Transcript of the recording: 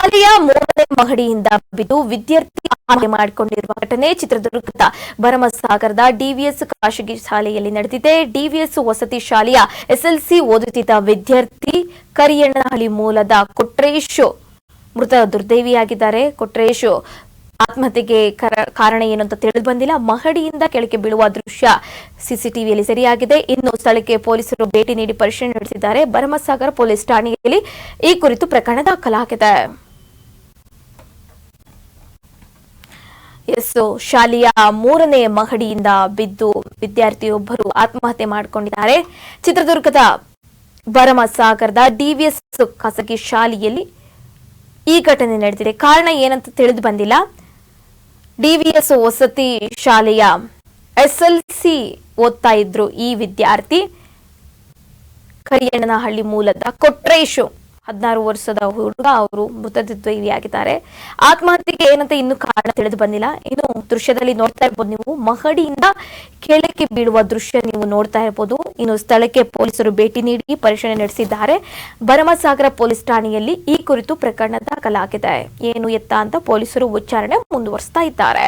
ಶಾಲೆಯ 3ನೇ ಮಹಡಿಯಿಂದ ಬಿದ್ದು ವಿದ್ಯಾರ್ಥಿ ಆತ್ಮಹತ್ಯೆ ಮಾಡಿಕೊಂಡಿರುವ ಘಟನೆ ಚಿತ್ರದುರ್ಗದ ಭರಮಸಾಗರದ ಡಿವಿಎಸ್ ಖಾಸಗಿ ಶಾಲೆಯಲ್ಲಿ ನಡೆದಿದೆ. ಡಿವಿಎಸ್ ವಸತಿ ಶಾಲೆಯ ಎಸ್ಎಲ್ಸಿ ಓದುತ್ತಿದ್ದ ವಿದ್ಯಾರ್ಥಿ ಕರಿಯಣ್ಣನಹಳ್ಳಿ ಮೂಲದ ಕೊಟ್ರೇಶ್ ಮೃತ ದುರ್ದೈವಿಯಾಗಿದ್ದಾರೆ. ಕೊಟ್ರೇಶ್ ಆತ್ಮಹತ್ಯೆಗೆ ಕಾರಣ ಏನು ಅಂತ ತಿಳಿದು ಬಂದಿಲ್ಲ. ಮಹಡಿಯಿಂದ ಕೆಳಗೆ ಬೀಳುವ ದೃಶ್ಯ ಸಿಸಿಟಿವಿಯಲ್ಲಿ ಸೆರೆಯಾಗಿದೆ. ಇನ್ನು ಸ್ಥಳಕ್ಕೆ ಪೊಲೀಸರು ಭೇಟಿ ನೀಡಿ ಪರಿಶೀಲನೆ ನಡೆಸಿದ್ದಾರೆ. ಭರಮಸಾಗರ ಪೊಲೀಸ್ ಠಾಣೆಯಲ್ಲಿ ಈ ಕುರಿತು ಪ್ರಕರಣ ದಾಖಲಾಗಿದೆ. ಶಾಲೆಯ 3ನೇ ಮಹಡಿಯಿಂದ ಬಿದ್ದು ವಿದ್ಯಾರ್ಥಿಯೊಬ್ಬರು ಆತ್ಮಹತ್ಯೆ ಮಾಡಿಕೊಂಡಿದ್ದಾರೆ. ಚಿತ್ರದುರ್ಗದ ಭರಮಸಾಗರದ ಡಿವಿಎಸ್ ಖಾಸಗಿ ಶಾಲೆಯಲ್ಲಿ ಈ ಘಟನೆ ನಡೆದಿದೆ. ಕಾರಣ ಏನಂತ ತಿಳಿದು ಬಂದಿಲ್ಲ. ಡಿವಿಎಸ್ ವಸತಿ ಶಾಲೆಯ ಎಸ್ಎಲ್ಸಿ ಓದ್ತಾ ಇದ್ರು ಈ ವಿದ್ಯಾರ್ಥಿ ಕರಿಯಣ್ಣನಹಳ್ಳಿ ಮೂಲದ ಕೊಟ್ರೇಶ್ 16 ವರ್ಷದ ಹುಡುಗ. ಅವರು ಮೃತದೇಹಿಯಾಗಿದ್ದಾರೆ. ಆತ್ಮಹತ್ಯೆಗೆ ಏನಂತ ಇನ್ನು ಕಾರಣ ತಿಳಿದು ಬಂದಿಲ್ಲ. ಇನ್ನು ದೃಶ್ಯದಲ್ಲಿ ನೋಡ್ತಾ ಇರ್ಬೋದು ನೀವು, ಮಹಡಿಯಿಂದ ಕೆಳಕ್ಕೆ ಬೀಳುವ ದೃಶ್ಯ ನೀವು ನೋಡ್ತಾ ಇರ್ಬೋದು. ಇನ್ನು ಸ್ಥಳಕ್ಕೆ ಪೊಲೀಸರು ಭೇಟಿ ನೀಡಿ ಪರಿಶೀಲನೆ ನಡೆಸಿದ್ದಾರೆ. ಭರಮಸಾಗರ ಪೊಲೀಸ್ ಠಾಣೆಯಲ್ಲಿ ಈ ಕುರಿತು ಪ್ರಕರಣ ದಾಖಲಾಗಿದೆ. ಏನು ಎತ್ತ ಅಂತ ಪೊಲೀಸರು ವಿಚಾರಣೆ ಮುಂದುವರಿಸ್ತಾ ಇದ್ದಾರೆ.